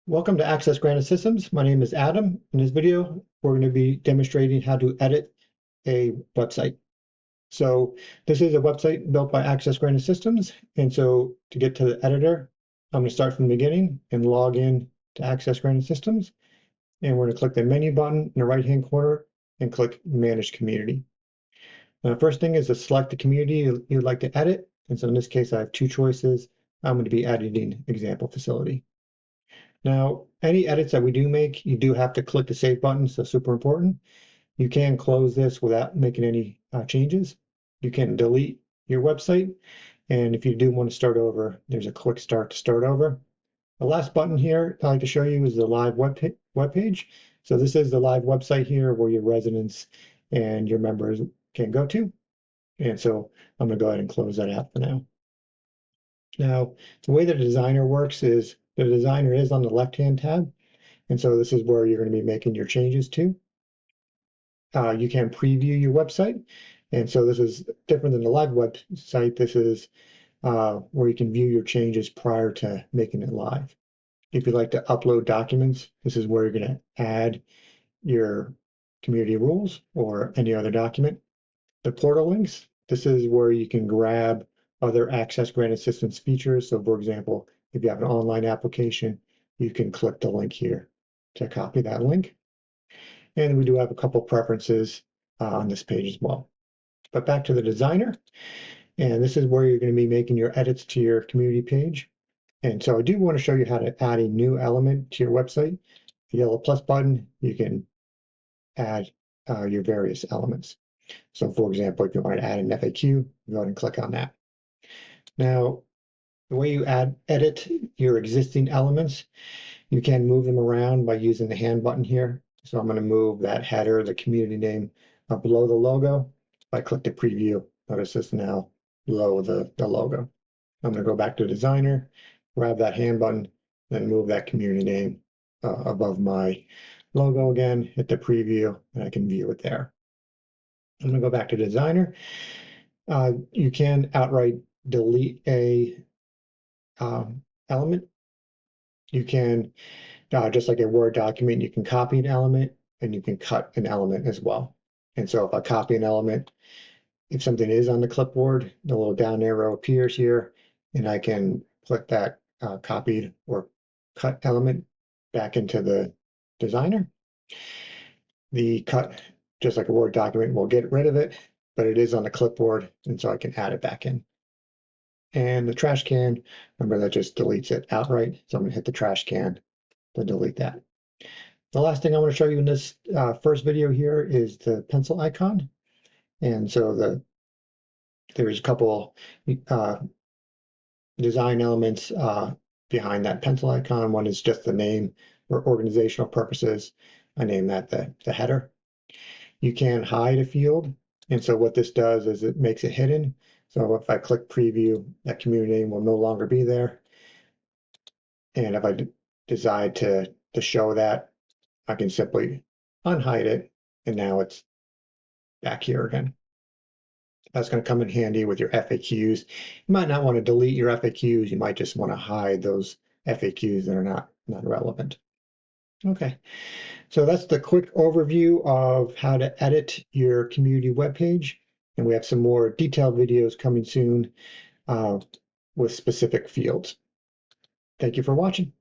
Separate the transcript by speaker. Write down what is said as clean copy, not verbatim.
Speaker 1: Welcome to Access Granite Systems. My name is Adam. In this video, we're going to be demonstrating how to edit a website. So this is a website built by Access Granite Systems. And so to get to the editor, I'm going to start from the beginning and log in to Access Granite Systems. And we're going to click the menu button in the right-hand corner and click Manage Community. Now, the first thing is to select the community you'd like to edit. And so in this case, I have two choices. I'm going to be editing example facility. Now, any edits that we do make, you do have to click the save button, so super important. You can close this without making any changes. You can delete your website, and if you do want to start over, there's a quick start to start over. The last button here I'd like to show you is the live web page. So this is the live website here where your residents and your members can go to. And so I'm going to go ahead and close that out for now. Now, the way the designer works is the designer is on the left-hand tab. And so this is where you're going to be making your changes to. You can preview your website. And so this is different than the live website. This is where you can view your changes prior to making it live. If you'd like to upload documents, this is where you're going to add your community rules or any other document. The portal links, this is where you can grab other Access Granite Systems features. So for example, if you have an online application, you can click the link here to copy that link. And we do have a couple preferences on this page as well. But back to the designer, and this is where you're going to be making your edits to your community page. And so I do want to show you how to add a new element to your website. The yellow plus button, you can add your various elements. So for example, if you want to add an FAQ, go ahead and click on that. Now, the way you edit your existing elements, you can move them around by using the hand button here. So I'm going to move that header, the community name, up below the logo. If I click the preview, notice it's now below the logo. I'm going to go back to designer, grab that hand button, then move that community name above my logo again, hit the preview, and I can view it there. I'm going to go back to designer. You can outright delete a element. You can, just like a Word document, you can copy an element and you can cut an element as well. And so if I copy an element, if something is on the clipboard, the little down arrow appears here, and I can put that copied or cut element back into the designer. The cut, just like a Word document, will get rid of it, but it is on the clipboard, and so I can add it back in. And the trash can, remember that just deletes it outright, so I'm going to hit the trash can to delete that. The last thing I want to show you in this first video here is the pencil icon. And so there's a couple design elements behind that pencil icon. One is just the name for organizational purposes. I name that the header. You can hide a field. And so what this does is it makes it hidden. So if I click preview, that community name will no longer be there. And if I decide to show that, I can simply unhide it, and now it's back here again. That's going to come in handy with your FAQs. You might not want to delete your FAQs. You might just want to hide those FAQs that are not relevant. Okay, so that's the quick overview of how to edit your community webpage. And we have some more detailed videos coming soon with specific fields. Thank you for watching.